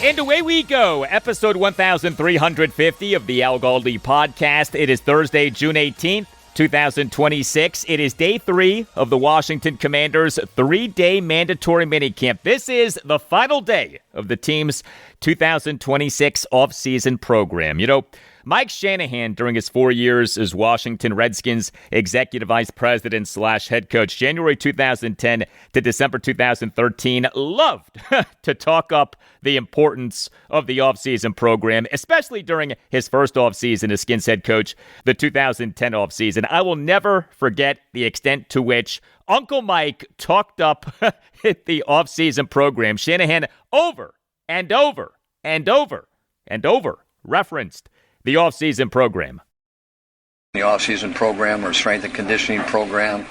And away we go, episode 1350 of the Al Galdi podcast. It is Thursday, June 18th, 2026. It is day 3 of the Washington Commanders' 3-day mandatory minicamp. This is the final day of the team's 2026 offseason program. You know, Mike Shanahan, during his 4 years as Washington Redskins executive vice president / head coach, January 2010 to December 2013, loved to talk up the importance of the offseason program, especially during his first offseason as Skins head coach, the 2010 offseason. I will never forget the extent to which Uncle Mike talked up the offseason program. Shanahan over and over and over and over referenced the offseason program. The offseason program or strength and conditioning program.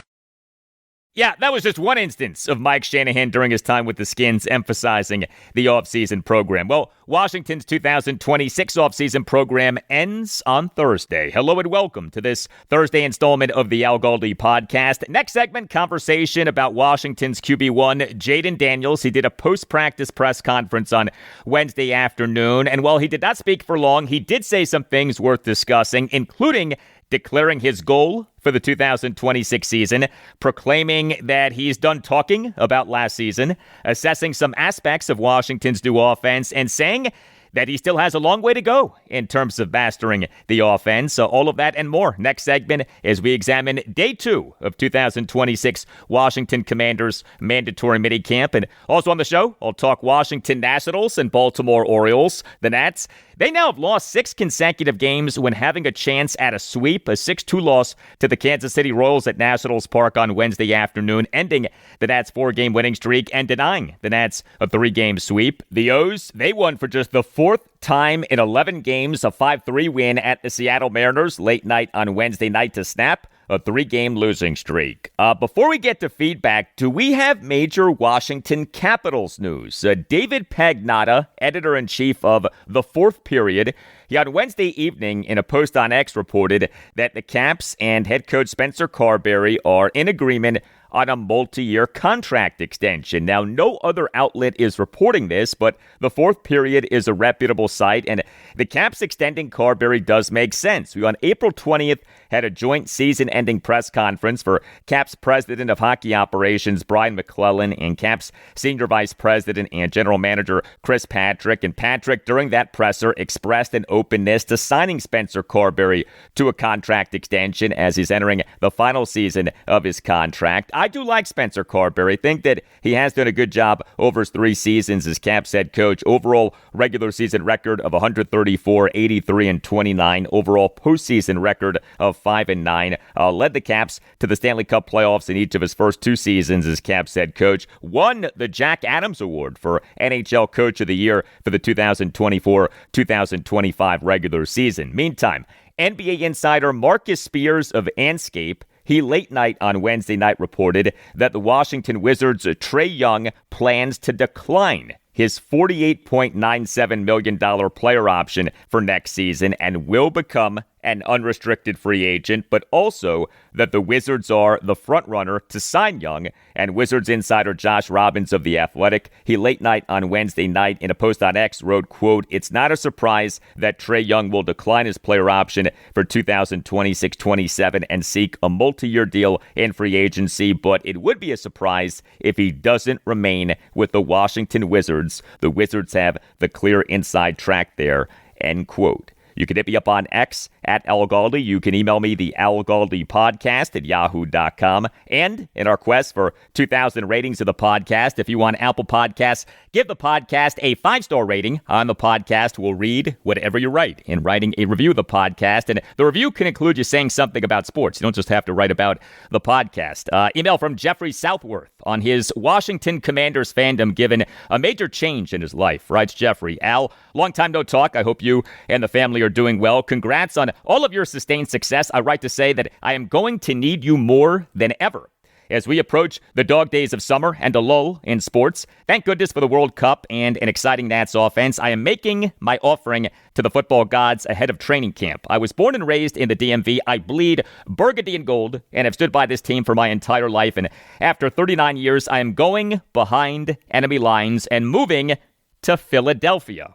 Yeah, that was just one instance of Mike Shanahan during his time with the Skins emphasizing the offseason program. Well, Washington's 2026 offseason program ends on Thursday. Hello and welcome to this Thursday installment of the Al Galdi podcast. Next segment, conversation about Washington's QB1, Jayden Daniels. He did a post-practice press conference on Wednesday afternoon, and while he did not speak for long, he did say some things worth discussing, including declaring his goal for the 2026 season, proclaiming that he's done talking about last season, assessing some aspects of Washington's new offense, and saying that he still has a long way to go in terms of mastering the offense. So all of that and more next segment as we examine day 2 of 2026 Washington Commanders Mandatory Minicamp. And also on the show, I'll talk Washington Nationals and Baltimore Orioles. The Nats, they now have lost 6 consecutive games when having a chance at a sweep, a 6-2 loss to the Kansas City Royals at Nationals Park on Wednesday afternoon, ending the Nats' 4-game winning streak and denying the Nats a 3-game sweep. The O's, they won for just the 4th time in 11 games, a 5-3 win at the Seattle Mariners late night on Wednesday night to snap a 3-game losing streak. Before we get to feedback, do we have major Washington Capitals news? David Pagnotta, editor-in-chief of The Fourth Period, he on Wednesday evening in a post on X reported that the Caps and head coach Spencer Carberry are in agreement on a multi-year contract extension. Now, no other outlet is reporting this, but The Fourth Period is a reputable site, and the Caps extending Carberry does make sense. We, on April 20th, had a joint season-ending press conference for Caps President of Hockey Operations Brian McClellan and Caps Senior Vice President and General Manager Chris Patrick. And Patrick, during that presser, expressed an openness to signing Spencer Carberry to a contract extension as he's entering the final season of his contract. I do like Spencer Carberry. Think that he has done a good job over his 3 seasons as Caps head coach. Overall regular season record of 134, 83, and 29. Overall postseason record of 5 and 9. Led the Caps to the Stanley Cup playoffs in each of his first 2 seasons as Caps head coach. Won the Jack Adams Award for NHL Coach of the Year for the 2024-2025 regular season. Meantime, NBA insider Marcus Spears of Anscape, he late night on Wednesday night reported that the Washington Wizards' Trae Young plans to decline his $48.97 million player option for next season and will become an unrestricted free agent, but also that the Wizards are the front runner to sign Young. And Wizards insider Josh Robbins of The Athletic, he late night on Wednesday night in a post on X wrote, quote, "It's not a surprise that Trae Young will decline his player option for 2026-27 and seek a multi-year deal in free agency, but it would be a surprise if he doesn't remain with the Washington Wizards. The Wizards have the clear inside track there," end quote. You can hit me up on X at Al Galdi. You can email me, the Al Galdi podcast at yahoo.com. And in our quest for 2,000 ratings of the podcast, if you want Apple Podcasts, give the podcast a 5-star rating. On the podcast, we'll read whatever you write in writing a review of the podcast. And the review can include you saying something about sports. You don't just have to write about the podcast. Email from Jeffrey Southworth on his Washington Commanders fandom given a major change in his life. Writes Jeffrey, "Al, long time no talk. I hope you and the family are doing well. Congrats on all of your sustained success. I write to say that I am going to need you more than ever as we approach the dog days of summer and a lull in sports. Thank goodness for the World Cup and an exciting Nats offense. I am making my offering to the football gods ahead of training camp. I was born and raised in the DMV. I bleed burgundy and gold and have stood by this team for my entire life. And after 39 years, I am going behind enemy lines and moving to Philadelphia.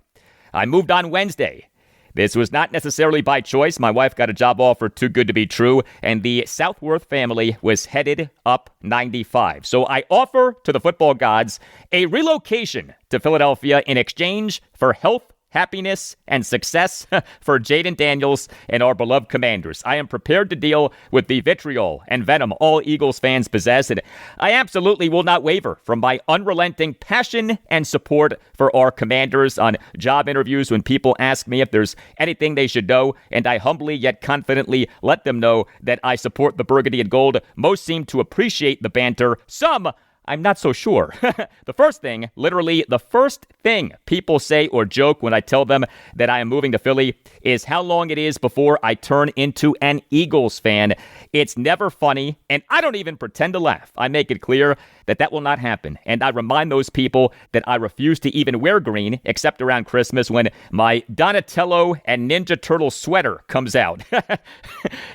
I moved on Wednesday. This was not necessarily by choice. My wife got a job offer too good to be true, and the Southworth family was headed up 95. So I offer to the football gods a relocation to Philadelphia in exchange for health, happiness, and success for Jayden Daniels and our beloved Commanders. I am prepared to deal with the vitriol and venom all Eagles fans possess, and I absolutely will not waver from my unrelenting passion and support for our Commanders on job interviews when people ask me if there's anything they should know, and I humbly yet confidently let them know that I support the burgundy and gold. Most seem to appreciate the banter. Some, I'm not so sure. The first thing, literally the first thing people say or joke when I tell them that I am moving to Philly is how long it is before I turn into an Eagles fan. It's never funny, and I don't even pretend to laugh. I make it clear that will not happen, and I remind those people that I refuse to even wear green except around Christmas when my Donatello and Ninja Turtle sweater comes out.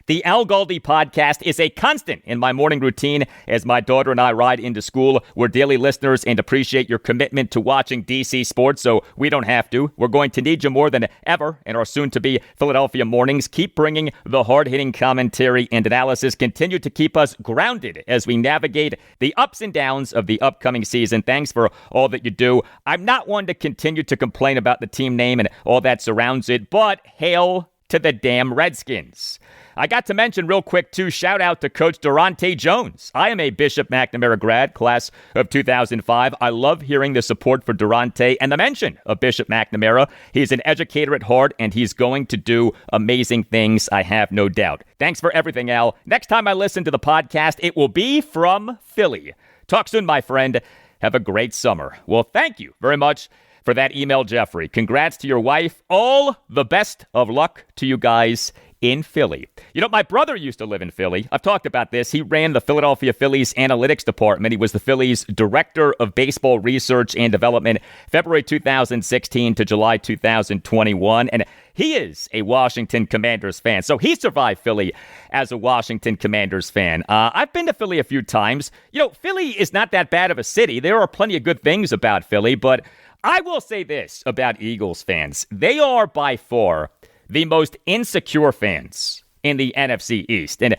The Al Galdi podcast is a constant in my morning routine as my daughter and I ride into school. We're daily listeners and appreciate your commitment to watching DC sports, so we don't have to. We're going to need you more than ever in our soon-to-be Philadelphia mornings. Keep bringing the hard-hitting commentary and analysis. Continue to keep us grounded as we navigate the ups and downs of the upcoming season. Thanks for all that you do. I'm not one to continue to complain about the team name and all that surrounds it, but hail to the damn Redskins. I got to mention real quick, too, shout out to Coach Durante Jones. I am a Bishop McNamara grad, class of 2005. I love hearing the support for Durante and the mention of Bishop McNamara. He's an educator at heart, and he's going to do amazing things, I have no doubt. Thanks for everything, Al. Next time I listen to the podcast, it will be from Philly. Talk soon, my friend. Have a great summer. Well, thank you very much for that email, Jeffrey. Congrats to your wife. All the best of luck to you guys in Philly. You know, my brother used to live in Philly. I've talked about this. He ran the Philadelphia Phillies analytics department. He was the Phillies director of baseball research and development, February 2016 to July 2021. And he is a Washington Commanders fan. So he survived Philly as a Washington Commanders fan. I've been to Philly a few times. You know, Philly is not that bad of a city. There are plenty of good things about Philly, but I will say this about Eagles fans. They are by far the most insecure fans in the NFC East. And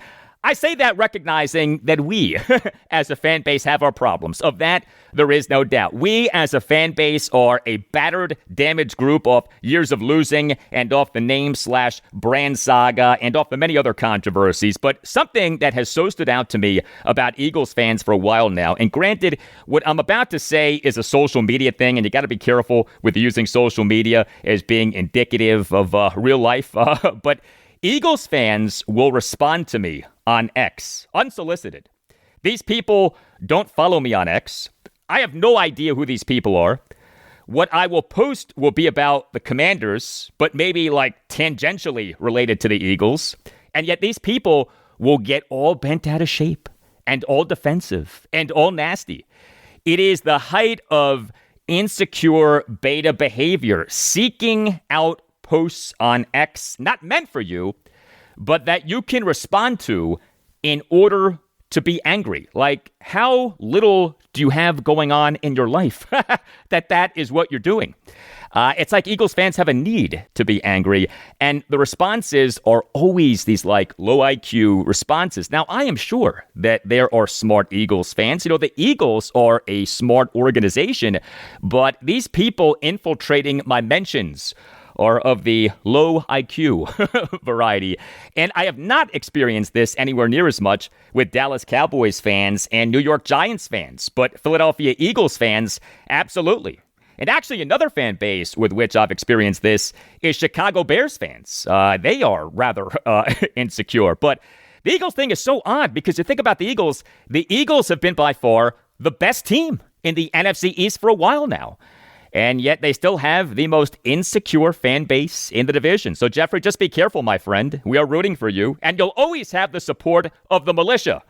I say that recognizing that we, as a fan base, have our problems. Of that, there is no doubt. We, as a fan base, are a battered, damaged group of years of losing and off the name/brand saga and off the many other controversies. But something that has so stood out to me about Eagles fans for a while now, and granted, what I'm about to say is a social media thing, and you got to be careful with using social media as being indicative of real life, but Eagles fans will respond to me on X, unsolicited. These people don't follow me on X. I have no idea who these people are. What I will post will be about the Commanders, but maybe like tangentially related to the Eagles. And yet these people will get all bent out of shape and all defensive and all nasty. It is the height of insecure beta behavior, seeking out posts on X, not meant for you, but that you can respond to in order to be angry. Like, how little do you have going on in your life that is what you're doing? It's like Eagles fans have a need to be angry, and the responses are always these like low IQ responses. Now, I am sure that there are smart Eagles fans. You know, the Eagles are a smart organization, but these people infiltrating my mentions are of the low IQ variety. And I have not experienced this anywhere near as much with Dallas Cowboys fans and New York Giants fans. But Philadelphia Eagles fans, absolutely. And actually, another fan base with which I've experienced this is Chicago Bears fans. They are rather insecure. But the Eagles thing is so odd because you think about the Eagles have been by far the best team in the NFC East for a while now. And yet they still have the most insecure fan base in the division. So, Jeffrey, just be careful, my friend. We are rooting for you. And you'll always have the support of the militia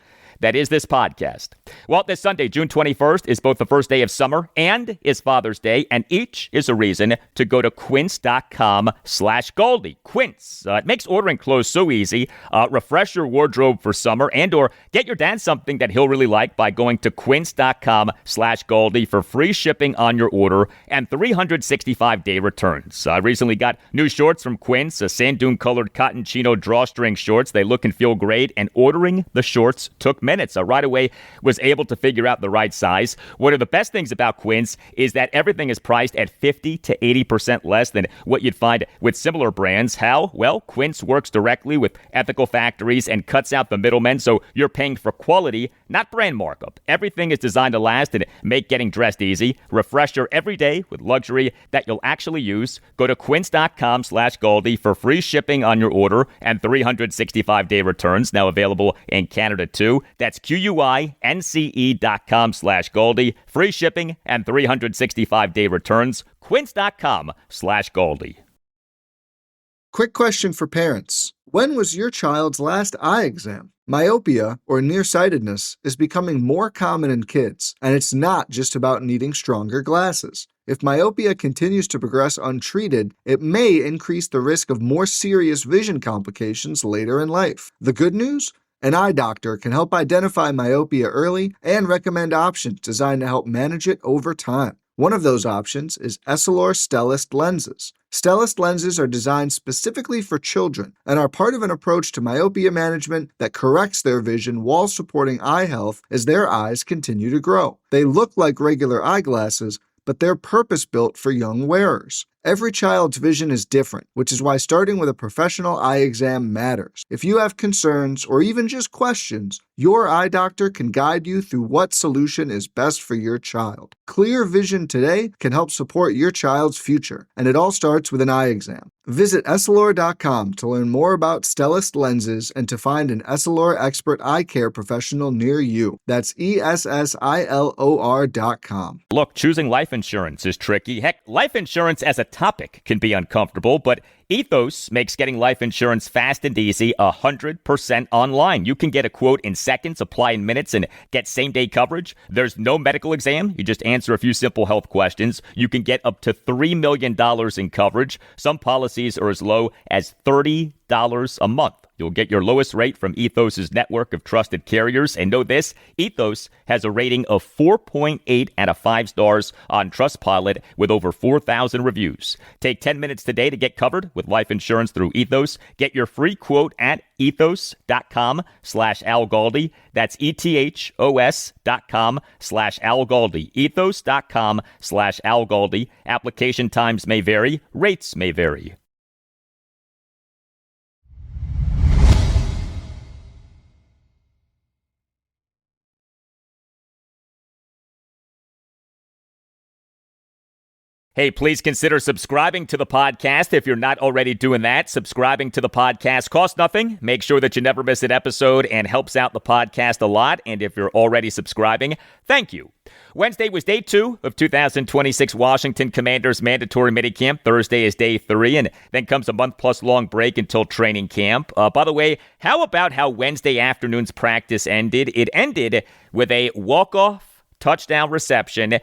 that is this podcast. Well, this Sunday, June 21st, is both the first day of summer and is Father's Day, and each is a reason to go to quince.com/Goldie. Quince. It makes ordering clothes so easy. Refresh your wardrobe for summer and or get your dad something that he'll really like by going to quince.com/Goldie for free shipping on your order and 365-day returns. I recently got new shorts from Quince, a sand dune colored cotton chino drawstring shorts. They look and feel great, and ordering the shorts took minutes. Right away was able to figure out the right size. One of the best things about Quince is that everything is priced at 50 to 80% less than what you'd find with similar brands. How? Well, Quince works directly with ethical factories and cuts out the middlemen, so you're paying for quality, not brand markup. Everything is designed to last and make getting dressed easy. Refresh your everyday with luxury that you'll actually use. Go to quince.com/Goldie for free shipping on your order and 365-day returns, now available in Canada too. That's QUINCE.com/Goldie. Free shipping and 365-day returns. Quince.com/Goldie. Quick question for parents. When was your child's last eye exam? Myopia, or nearsightedness, is becoming more common in kids, and it's not just about needing stronger glasses. If myopia continues to progress untreated, it may increase the risk of more serious vision complications later in life. The good news? An eye doctor can help identify myopia early and recommend options designed to help manage it over time. One of those options is Essilor Stellest lenses. Stellest lenses are designed specifically for children and are part of an approach to myopia management that corrects their vision while supporting eye health as their eyes continue to grow. They look like regular eyeglasses, but they're purpose-built for young wearers. Every child's vision is different, which is why starting with a professional eye exam matters. If you have concerns or even just questions, your eye doctor can guide you through what solution is best for your child. Clear vision today can help support your child's future, and it all starts with an eye exam. Visit Essilor.com to learn more about Stellest lenses and to find an Essilor expert eye care professional near you. That's ESSILOR.com. Look, choosing life insurance is tricky. Heck, life insurance as a topic can be uncomfortable, but Ethos makes getting life insurance fast and easy 100% online. You can get a quote in seconds, apply in minutes, and get same-day coverage. There's no medical exam. You just answer a few simple health questions. You can get up to $3 million in coverage. Some policies are as low as $30 a month. You'll get your lowest rate from Ethos' network of trusted carriers. And know this, Ethos has a rating of 4.8 out of 5 stars on Trustpilot with over 4,000 reviews. Take 10 minutes today to get covered with life insurance through Ethos. Get your free quote at ethos.com/Al Galdi. That's ETHOS.com/Al Galdi. Ethos.com/Al Galdi. Application times may vary. Rates may vary. Hey, please consider subscribing to the podcast if you're not already doing that. Subscribing to the podcast costs nothing. Make sure that you never miss an episode and helps out the podcast a lot. And if you're already subscribing, thank you. Wednesday was day 2 of 2026 Washington Commanders Mandatory Minicamp. Thursday is day 3, and then comes a month-plus long break until training camp. By the way, how about how Wednesday afternoon's practice ended? It ended with a walk-off touchdown reception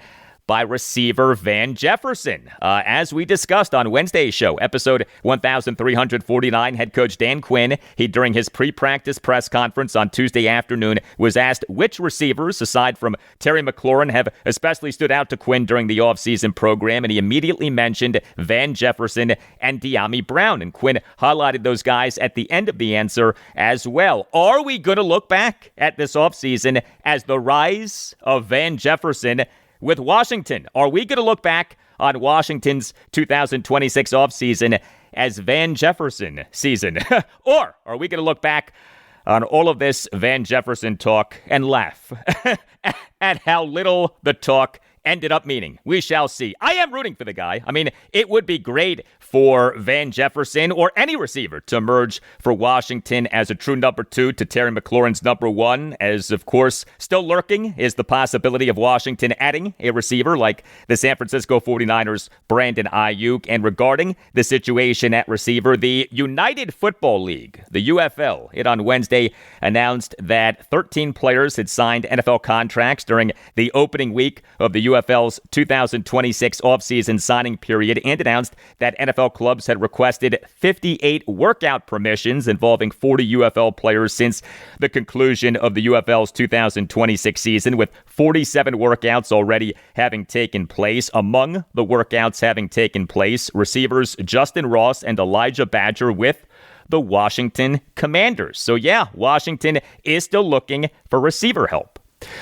by receiver Van Jefferson. As we discussed on Wednesday's show, episode 1349, head coach Dan Quinn, during his pre-practice press conference on Tuesday afternoon, was asked which receivers, aside from Terry McLaurin, have especially stood out to Quinn during the offseason program, and he immediately mentioned Van Jefferson and De'Ami Brown, and Quinn highlighted those guys at the end of the answer as well. Are we going to look back at this offseason as the rise of Van Jefferson with Washington? Are we going to look back on Washington's 2026 offseason as Van Jefferson season? Or are we going to look back on all of this Van Jefferson talk and laugh at how little the talk ended up meaning. We shall see. I am rooting for the guy. I mean, it would be great for Van Jefferson or any receiver to emerge for Washington as a true number 2 to Terry McLaurin's number 1, as, of course, still lurking is the possibility of Washington adding a receiver like the San Francisco 49ers' Brandon Ayuk. And regarding the situation at receiver, the United Football League, the UFL, it on Wednesday announced that 13 players had signed NFL contracts during the opening week of the UFL's 2026 offseason signing period and announced that NFL clubs had requested 58 workout permissions involving 40 UFL players since the conclusion of the UFL's 2026 season, with 47 workouts already having taken place. Among the workouts having taken place, receivers Justin Ross and Elijah Badger with the Washington Commanders. So yeah, Washington is still looking for receiver help.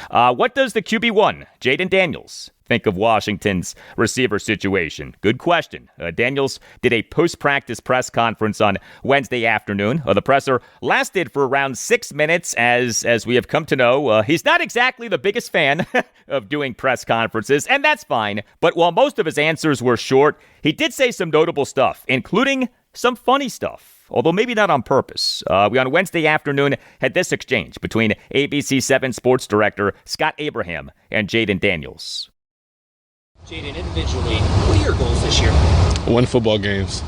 What does the QB1, Jayden Daniels, think of Washington's receiver situation? Good question. Daniels did a post-practice press conference on Wednesday afternoon. The presser lasted for around 6 minutes. As we have come to know, he's not exactly the biggest fan of doing press conferences, and that's fine. But while most of his answers were short, he did say some notable stuff, including some funny stuff. Although maybe not on purpose. We on Wednesday afternoon had this exchange between ABC 7 sports director Scott Abraham and Jayden Daniels. Jayden, individually, what are your goals this year? Win football games.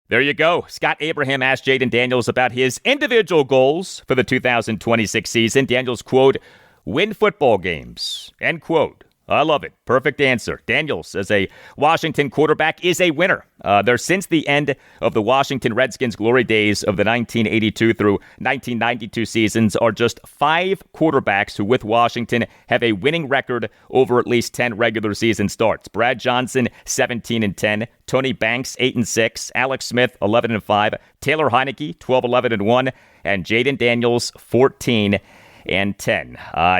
There you go. Scott Abraham asked Jayden Daniels about his individual goals for the 2026 season. Daniels, quote, win football games, end quote. I love it. Perfect answer. Daniels, as a Washington quarterback, is a winner. They're since the end of the Washington Redskins' glory days of the 1982 through 1992 seasons are just 5 quarterbacks who, with Washington, have a winning record over at least 10 regular season starts. Brad Johnson, 17-10. Tony Banks, 8-6. Alex Smith, 11-5. Taylor Heineke, 12-11-1. And Jayden Daniels, 14-10.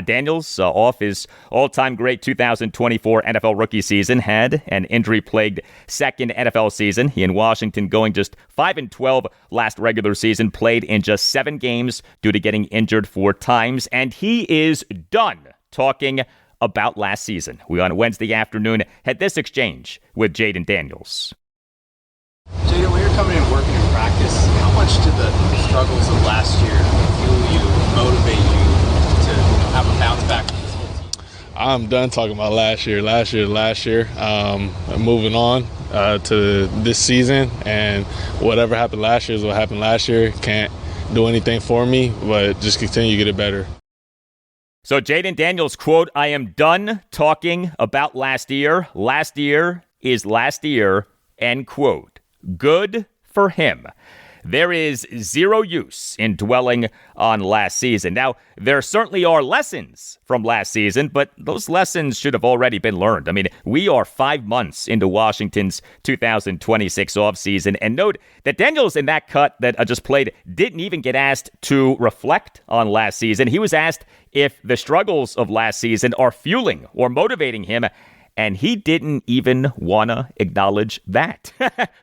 Daniels, off his all-time great 2024 NFL rookie season, had an injury-plagued second NFL season. He and Washington going just 5-12 last regular season, played in just 7 games due to getting injured 4 times, and he is done talking about last season. We on Wednesday afternoon had this exchange with Jayden Daniels. Jayden, when you're coming in working in practice, how much did the struggles of last year fuel you, motivate you to have a bounce back from this whole team? I'm done talking about last year. I'm moving on to this season, and whatever happened last year is what happened last year. Can't do anything for me, but just continue to get it better. So Jayden Daniels, quote, I am done talking about last year. Last year is last year, end quote. Good for him. There is zero use in dwelling on last season. Now, there certainly are lessons from last season, but those lessons should have already been learned. I mean, we are 5 months into Washington's 2026 offseason, and note that Daniels in that cut that I just played didn't even get asked to reflect on last season. He was asked if the struggles of last season are fueling or motivating him, and he didn't even want to acknowledge that.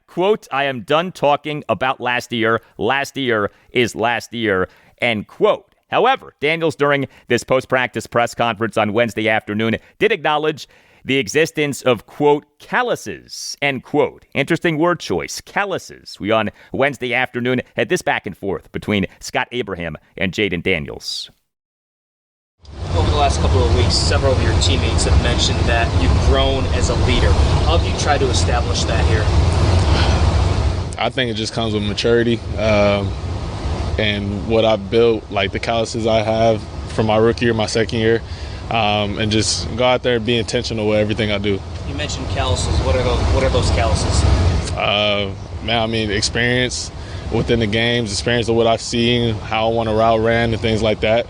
Quote, I am done talking about last year. Last year is last year, end quote. However, Daniels, during this post-practice press conference on Wednesday afternoon, did acknowledge the existence of, quote, calluses, end quote. Interesting word choice, calluses. We on Wednesday afternoon had this back and forth between Scott Abraham and Jayden Daniels. Over the last couple of weeks, several of your teammates have mentioned that you've grown as a leader. How have you tried to establish that here? I think it just comes with maturity and what I've built, like the calluses I have from my rookie year, my second year, and just go out there and be intentional with everything I do. You mentioned calluses. What are those calluses? Experience within the games, experience of what I've seen, how I want to route ran and things like that.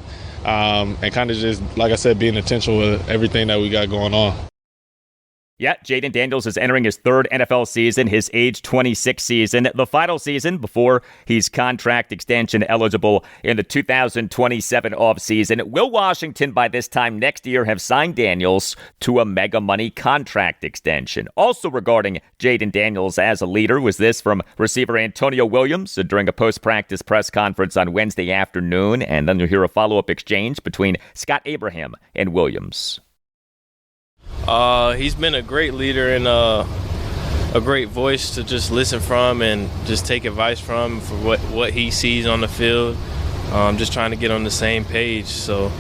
And kind of just, like I said, being intentional with everything that we got going on. Yeah, Jayden Daniels is entering his 3rd NFL season, his age 26 season, the final season before he's contract extension eligible in the 2027 offseason. Will Washington by this time next year have signed Daniels to a mega money contract extension? Also regarding Jayden Daniels as a leader was this from receiver Antonio Williams during a post-practice press conference on Wednesday afternoon, and then you'll hear a follow-up exchange between Scott Abraham and Williams. He's been a great leader and a great voice to just listen from and just take advice from for what he sees on the field. Just trying to get on the same page. So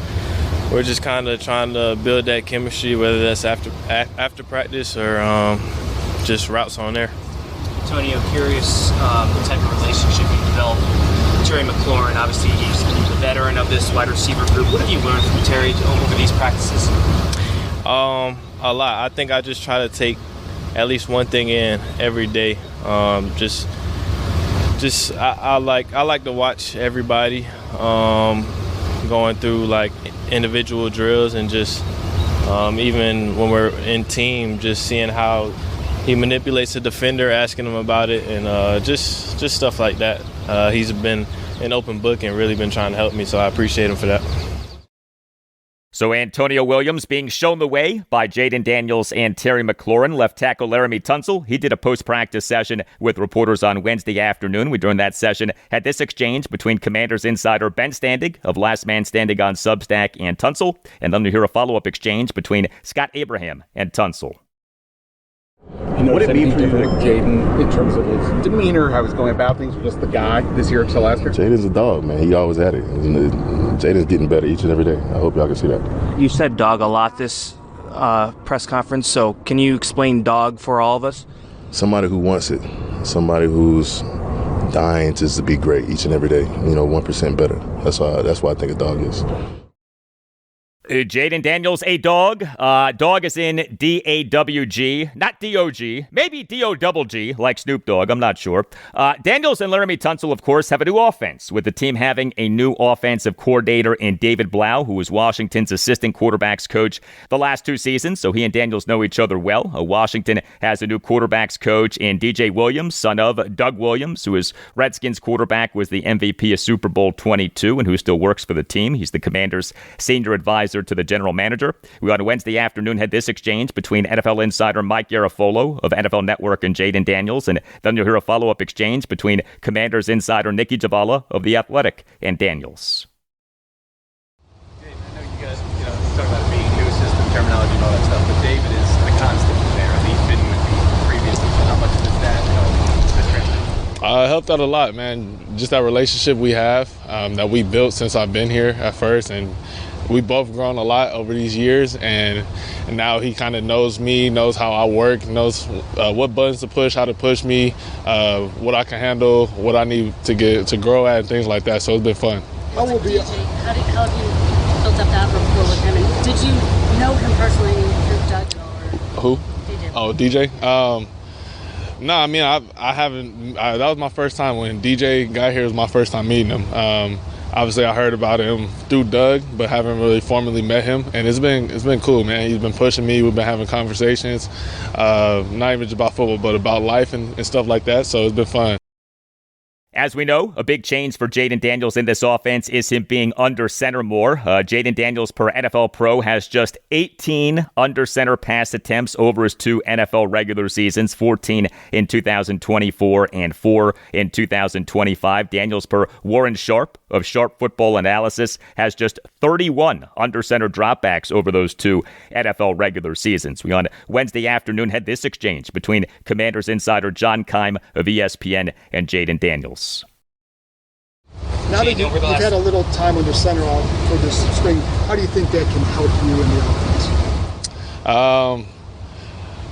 we're just kind of trying to build that chemistry, whether that's after practice or just routes on there. Antonio, curious the type of relationship you developed with Terry McLaurin. Obviously, he's the veteran of this wide receiver group. What have you learned from Terry over these practices? A lot. I think I just try to take at least one thing in every day. I like to watch everybody going through like individual drills and just even when we're in team, just seeing how he manipulates the defender, asking him about it, and just stuff like that. He's been an open book and really been trying to help me, so I appreciate him for that. So Antonio Williams being shown the way by Jayden Daniels and Terry McLaurin. Left tackle Laramie Tunsil, he did a post-practice session with reporters on Wednesday afternoon. We, during that session, had this exchange between Commanders insider Ben Standig of Last Man Standing on Substack and Tunsil, and then we hear a follow-up exchange between Scott Abraham and Tunsil. What did it mean for you with Jayden in terms of his demeanor, how he's going about things, or just the guy this year until last year? Jayden's a dog, man. He always had it. Jayden's getting better each and every day. I hope y'all can see that. You said dog a lot this press conference, so can you explain dog for all of us? Somebody who wants it. Somebody who's dying just to be great each and every day. 1% better. That's what I think a dog is. Jayden Daniels, a dog. Dog is in D-A-W-G, not D-O-G, maybe D-O-double-G, like Snoop Dogg, I'm not sure. Daniels and Laramie Tunsil, of course, have a new offense, with the team having a new offensive coordinator in David Blau, who was Washington's assistant quarterbacks coach the last 2 seasons, so he and Daniels know each other well. Washington has a new quarterbacks coach in DJ Williams, son of Doug Williams, who is Redskins quarterback, was the MVP of Super Bowl 22, and who still works for the team. He's the Commanders' senior advisor to the general manager. We on Wednesday afternoon had this exchange between NFL insider Mike Garafolo of NFL Network and Jayden Daniels, and then you'll hear a follow-up exchange between Commanders insider Nikki Javala of The Athletic and Daniels. I know you guys, talk about being new system terminology and all that stuff, but David is a constant there. I mean, he's been with you previously, so how much does that help the transition? It helped out a lot, man. Just that relationship we have that we built since I've been here at first, and we both grown a lot over these years, and now he kind of knows me, knows how I work, knows what buttons to push, how to push me, what I can handle, what I need to grow at, and things like that. So it's been fun. How have you built up that rapport with him? And did you know him personally through Doug or Who? DJ? Oh, DJ. No, I mean I haven't. That was my first time when DJ got here. It was my first time meeting him. Obviously, I heard about him through Doug, but haven't really formally met him. And it's been cool, man. He's been pushing me. We've been having conversations, not even just about football, but about life and stuff like that. So it's been fun. As we know, a big change for Jayden Daniels in this offense is him being under center more. Jayden Daniels, per NFL Pro, has just 18 under center pass attempts over his 2 NFL regular seasons, 14 in 2024 and 4 in 2025. Daniels, per Warren Sharp of Sharp Football Analysis, has just 31 under center dropbacks over those 2 NFL regular seasons. We on Wednesday afternoon had this exchange between Commanders insider John Keim of ESPN and Jayden Daniels. Now that you've had a little time under center for this spring, how do you think that can help you in the offense?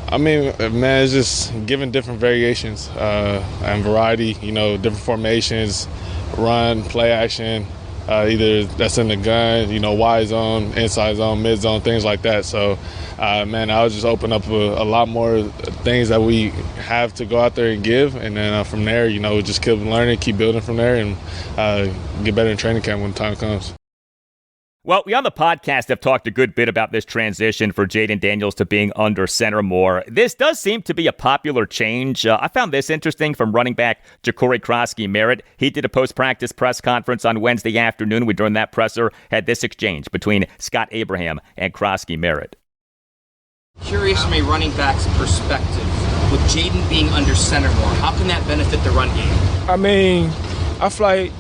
I mean, man, it's just giving different variations and variety, different formations, run, play action, either that's in the gun, wide zone, inside zone, mid zone, things like that. So, man, I'll just open up a lot more things that we have to go out there and give. And then from there, just keep learning, keep building from there, and get better in training camp when the time comes. Well, we on the podcast have talked a good bit about this transition for Jayden Daniels to being under center more. This does seem to be a popular change. I found this interesting from running back Ja'Cory Krosky-Merritt. He did a post-practice press conference on Wednesday afternoon. We, during that presser, had this exchange between Scott Abraham and Krosky-Merritt. Curious from a running back's perspective, with Jayden being under center more, how can that benefit the run game? I mean, I feel like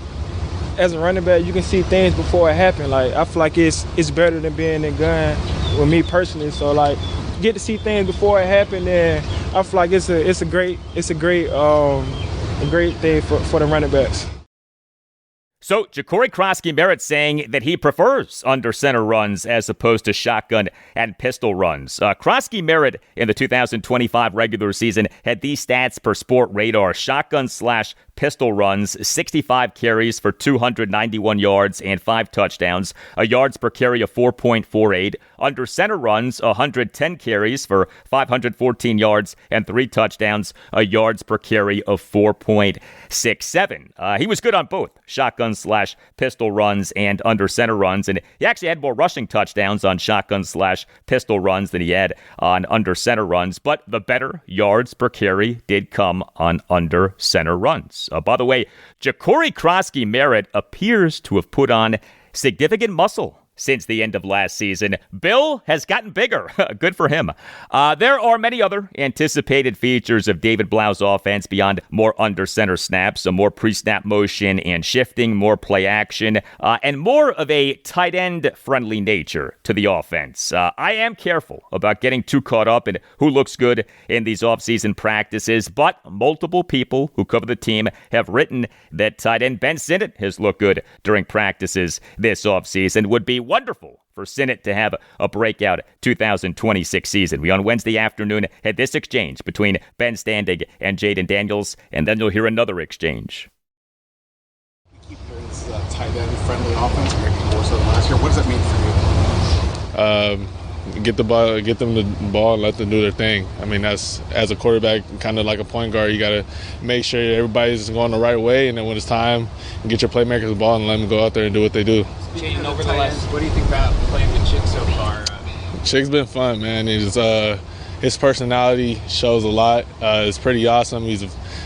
as a running back, you can see things before it happens. Like, I feel like it's better than being in gun with me personally. So, like, get to see things before it happened, and I feel like it's a great thing for the running backs. So, Ja'Cory Krosky-Merritt saying that he prefers under center runs as opposed to shotgun and pistol runs. Krosky-Merritt in the 2025 regular season had these stats per Sport Radar. Shotgun/pistol runs, 65 carries for 291 yards and 5 touchdowns, a yards per carry of 4.48. Under center runs, 110 carries for 514 yards and 3 touchdowns, a yards per carry of 4.67. He was good on both shotgun/pistol runs and under center runs, and he actually had more rushing touchdowns on shotgun/pistol runs than he had on under center runs, but the better yards per carry did come on under center runs. By the way, Ja'Cory Krosky-Merritt appears to have put on significant muscle since the end of last season. Bill has gotten bigger. Good for him. There are many other anticipated features of David Blau's offense beyond more under center snaps, so more pre-snap motion and shifting, more play action, and more of a tight end friendly nature to the offense. I am careful about getting too caught up in who looks good in these offseason practices, but multiple people who cover the team have written that tight end Ben Sinnott has looked good during practices this offseason. Would be wonderful for Sinnott to have a breakout 2026 season. We on Wednesday afternoon had this exchange between Ben Standig and Jayden Daniels, and then you'll hear another exchange. Keep hearing this tight end friendly offense, maybe more so than last year. What does that mean for you? Get them the ball and let them do their thing. I mean, that's, as a quarterback, kind of like a point guard, you got to make sure everybody's going the right way, and then when it's time, get your playmakers the ball and let them go out there and do what they do. Jayden, over the last, what do you think about playing with Chick so far? Chick's been fun, man. His personality shows a lot. It's pretty awesome. He's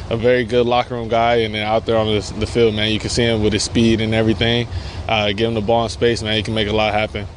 a very good locker room guy, and then out there on the field, man, you can see him with his speed and everything. Give him the ball in space, man, he can make a lot happen.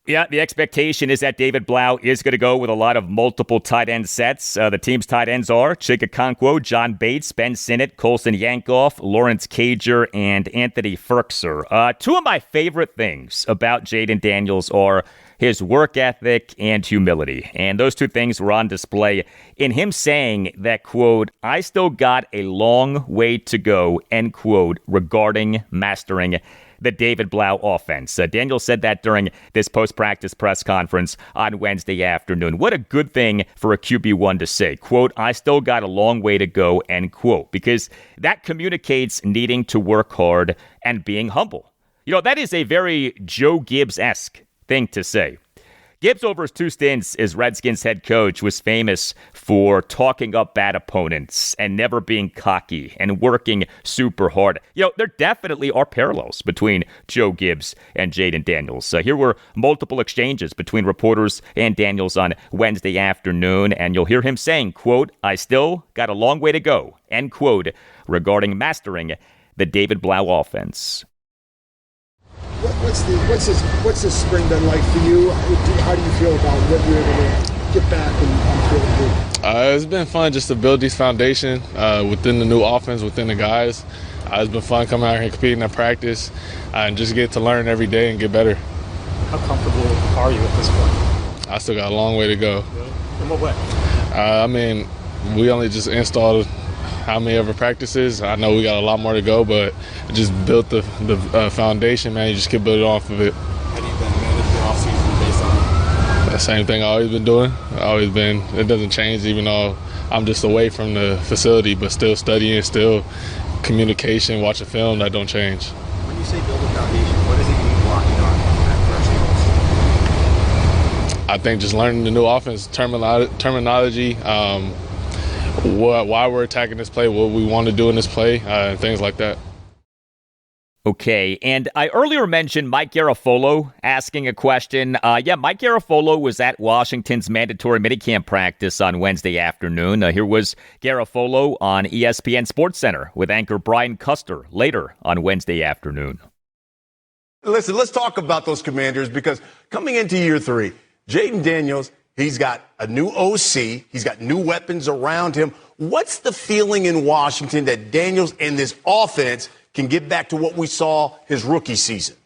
Yeah, the expectation is that David Blau is going to go with a lot of multiple tight end sets. The team's tight ends are Chig Okonkwo, John Bates, Ben Sinnott, Colson Yankoff, Lawrence Cager, and Anthony Firkser. Two of my favorite things about Jayden Daniels are his work ethic and humility. And those two things were on display in him saying that, quote, "I still got a long way to go," end quote, regarding mastering the David Blau offense. Daniel said that during this post-practice press conference on Wednesday afternoon. What a good thing for a QB1 to say. Quote, "I still got a long way to go," end quote, because that communicates needing to work hard and being humble. You know, that is a very Joe Gibbs-esque thing to say. Gibbs, over his 2 stints as Redskins head coach, was famous for talking up bad opponents and never being cocky and working super hard. You know, there definitely are parallels between Joe Gibbs and Jayden Daniels. Here were multiple exchanges between reporters and Daniels on Wednesday afternoon, and you'll hear him saying, quote, "I still got a long way to go," end quote, regarding mastering the David Blau offense. What's this spring been like for you? How do you feel about what you're able to get back and feel good? It's been fun just to build this foundation within the new offense, within the guys. It's been fun coming out here and competing at practice and just get to learn every day and get better. How comfortable are you at this point? I still got a long way to go. In what way? I mean, we only just installed how many of our practices. I know we got a lot more to go, but just built the foundation, man. You just keep building off of it. Have you been managing the offseason based on the same thing I've always been doing? It doesn't change, even though I'm just away from the facility, but still studying, still communication, watching film, that don't change. When you say build a foundation, what does it mean walking on that first? I think just learning the new offense terminology, why we're attacking this play, what we want to do in this play, and things like that. Okay, and I earlier mentioned Mike Garafolo asking a question. Mike Garafolo was at Washington's mandatory minicamp practice on Wednesday afternoon. Here was Garafolo on ESPN SportsCenter with anchor Brian Custer later on Wednesday afternoon. Listen, let's talk about those Commanders, because coming into year 3, Jayden Daniels, he's got a new OC. He's got new weapons around him. What's the feeling in Washington that Daniels and this offense can get back to what we saw his rookie season?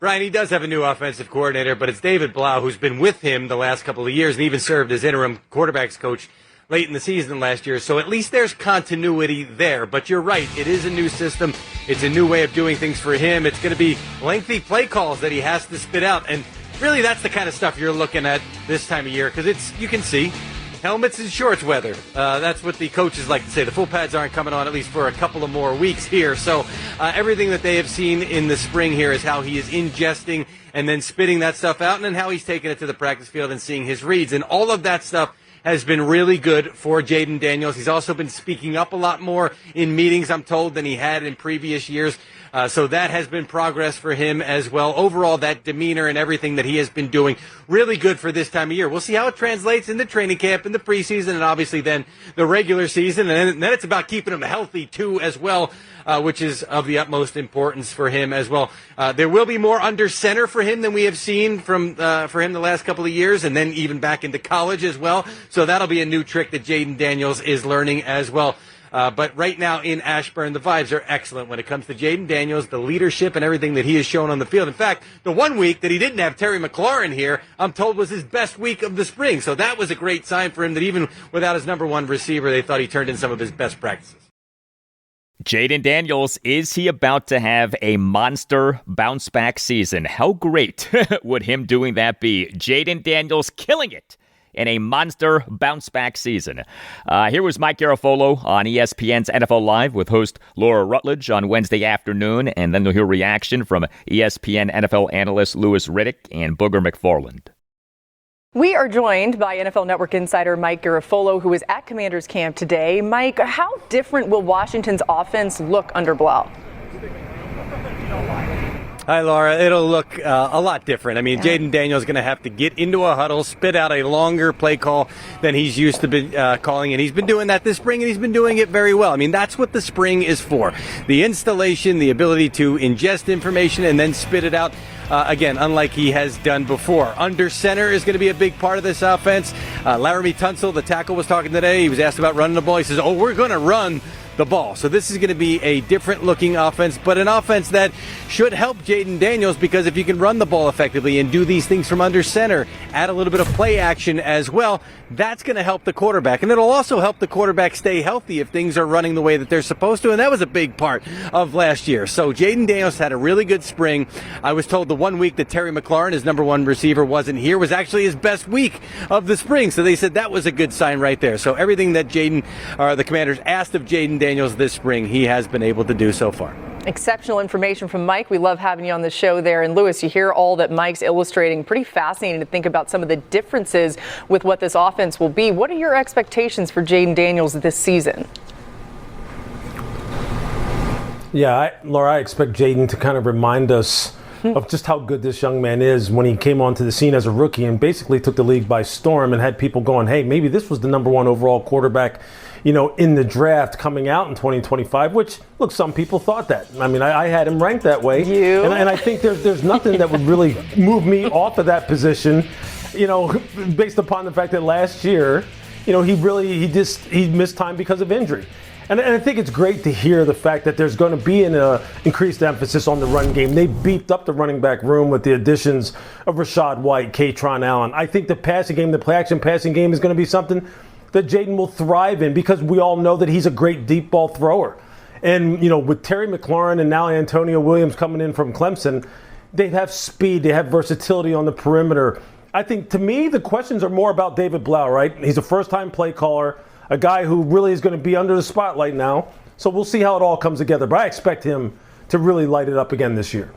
Brian, he does have a new offensive coordinator, but it's David Blau, who's been with him the last couple of years and even served as interim quarterbacks coach late in the season last year. So at least there's continuity there. But you're right, it is a new system. It's a new way of doing things for him. It's going to be lengthy play calls that he has to spit out. And really, that's the kind of stuff you're looking at this time of year, because you can see helmets and shorts weather. That's what the coaches like to say. The full pads aren't coming on at least for a couple of more weeks here. So everything that they have seen in the spring here is how he is ingesting and then spitting that stuff out, and then how he's taking it to the practice field and seeing his reads. And all of that stuff has been really good for Jayden Daniels. He's also been speaking up a lot more in meetings, I'm told, than he had in previous years. So that has been progress for him as well. Overall, that demeanor and everything that he has been doing, really good for this time of year. We'll see how it translates in the training camp, in the preseason, and obviously then the regular season. And then it's about keeping him healthy, too, as well, which is of the utmost importance for him as well. There will be more under center for him than we have seen for him the last couple of years, and then even back into college as well. So that'll be a new trick that Jayden Daniels is learning as well. But right now in Ashburn, the vibes are excellent when it comes to Jayden Daniels, the leadership and everything that he has shown on the field. In fact, the one week that he didn't have Terry McLaurin here, I'm told was his best week of the spring. So that was a great sign for him that even without his number one receiver, they thought he turned in some of his best practices. Jayden Daniels, is he about to have a monster bounce-back season? How great would him doing that be? Jayden Daniels killing it in a monster bounce-back season. Here was Mike Garafolo on ESPN's NFL Live with host Laura Rutledge on Wednesday afternoon, and then you'll hear reaction from ESPN NFL analyst Louis Riddick and Booger McFarland. We are joined by NFL Network insider Mike Garafolo, who is at Commanders camp today. Mike, how different will Washington's offense look under Blau? Hi, Laura. It'll look a lot different. I mean, Jayden Daniels is going to have to get into a huddle, spit out a longer play call than he's used to be calling, and he's been doing that this spring, and he's been doing it very well. I mean, that's what the spring is for. The installation, the ability to ingest information and then spit it out. Again, unlike he has done before. Under center is going to be a big part of this offense. Laramie Tunsil, the tackle, was talking today. He was asked about running the ball. He says, we're going to run the ball. So this is going to be a different looking offense, but an offense that should help Jayden Daniels, because if you can run the ball effectively and do these things from under center, add a little bit of play action as well, that's going to help the quarterback. And it'll also help the quarterback stay healthy if things are running the way that they're supposed to. And that was a big part of last year. So Jayden Daniels had a really good spring. I was told the 1 week that Terry McLaurin, his number one receiver, wasn't here, was actually his best week of the spring. So they said that was a good sign right there. So everything that the Commanders asked of Jayden Daniels this spring, he has been able to do so far. Exceptional information from Mike. We love having you on the show there. And Louis, you hear all that Mike's illustrating. Pretty fascinating to think about some of the differences with what this offense will be. What are your expectations for Jayden Daniels this season? Yeah, Laura, I expect Jayden to kind of remind us of just how good this young man is when he came onto the scene as a rookie and basically took the league by storm and had people going, hey, maybe this was the number one overall quarterback, in the draft coming out in 2025, which, look, some people thought that. I mean, I had him ranked that way. And I think there's nothing that would really move me off of that position, based upon the fact that last year, he missed time because of injury. And I think it's great to hear the fact that there's going to be an increased emphasis on the run game. They beefed up the running back room with the additions of Rachaad White, Kaytron Allen. I think the passing game, the play-action passing game is going to be something that Jayden will thrive in, because we all know that he's a great deep ball thrower. And, with Terry McLaurin and now Antonio Williams coming in from Clemson, they have speed, they have versatility on the perimeter. I think, to me, the questions are more about David Blau, right? He's a first-time play caller, a guy who really is going to be under the spotlight now. So we'll see how it all comes together. But I expect him to really light it up again this year.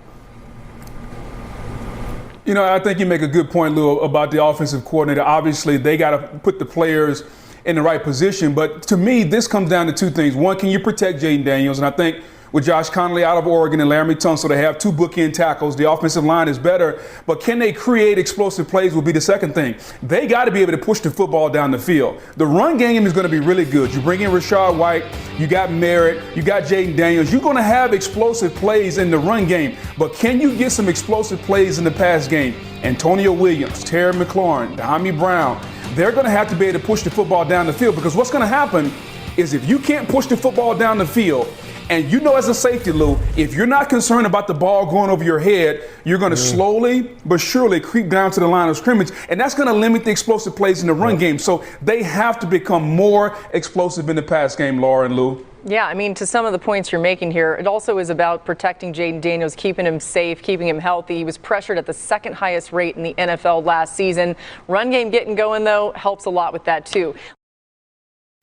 I think you make a good point, Lou, about the offensive coordinator. Obviously, they got to put the players in the right position. But to me, this comes down to two things. One, can you protect Jayden Daniels? And I think with Josh Connolly out of Oregon and Laramie Tunsil, they have two bookend tackles. The offensive line is better. But can they create explosive plays will be the second thing. They got to be able to push the football down the field. The run game is going to be really good. You bring in Rachaad White, you got Merritt, you got Jayden Daniels. You're going to have explosive plays in the run game. But can you get some explosive plays in the pass game? Antonio Williams, Terry McLaurin, Dahami Brown, they're going to have to be able to push the football down the field, because what's going to happen is if you can't push the football down the field, and you know as a safety, Lou, if you're not concerned about the ball going over your head, you're going to slowly but surely creep down to the line of scrimmage, and that's going to limit the explosive plays in the run game. So they have to become more explosive in the pass game, Laura and Lou. Yeah, I mean, to some of the points you're making here, it also is about protecting Jayden Daniels, keeping him safe, keeping him healthy. He was pressured at the second highest rate in the NFL last season. Run game getting going, though, helps a lot with that, too.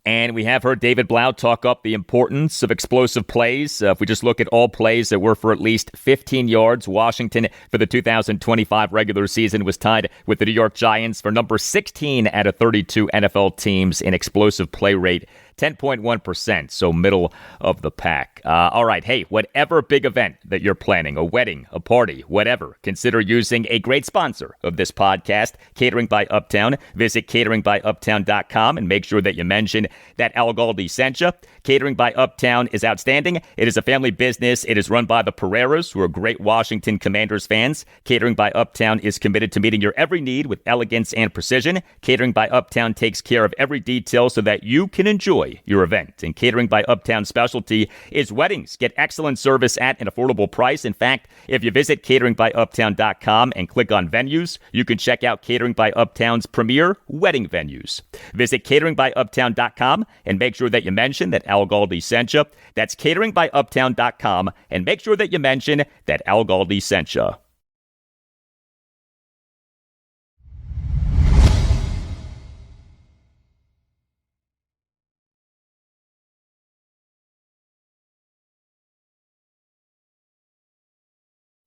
And we have heard David Blau talk up the importance of explosive plays. If we just look at all plays that were for at least 15 yards, Washington for the 2025 regular season was tied with the New York Giants for number 16 out of 32 NFL teams in explosive play rate. 10.1%, so middle of the pack. All right, hey, whatever big event that you're planning, a wedding, a party, whatever, consider using a great sponsor of this podcast, Catering by Uptown. Visit cateringbyuptown.com and make sure that you mention that Al Galdi sent you. Catering by Uptown is outstanding. It is a family business. It is run by the Pereiras, who are great Washington Commanders fans. Catering by Uptown is committed to meeting your every need with elegance and precision. Catering by Uptown takes care of every detail so that you can enjoy your event. And Catering by Uptown's specialty is weddings. Get excellent service at an affordable price. In fact, if you visit cateringbyuptown.com and click on venues, you can check out Catering by Uptown's premier wedding venues. Visit cateringbyuptown.com and make sure that you mention that Al Galdi sent you. That's cateringbyuptown.com and make sure that you mention that Al Galdi sent you.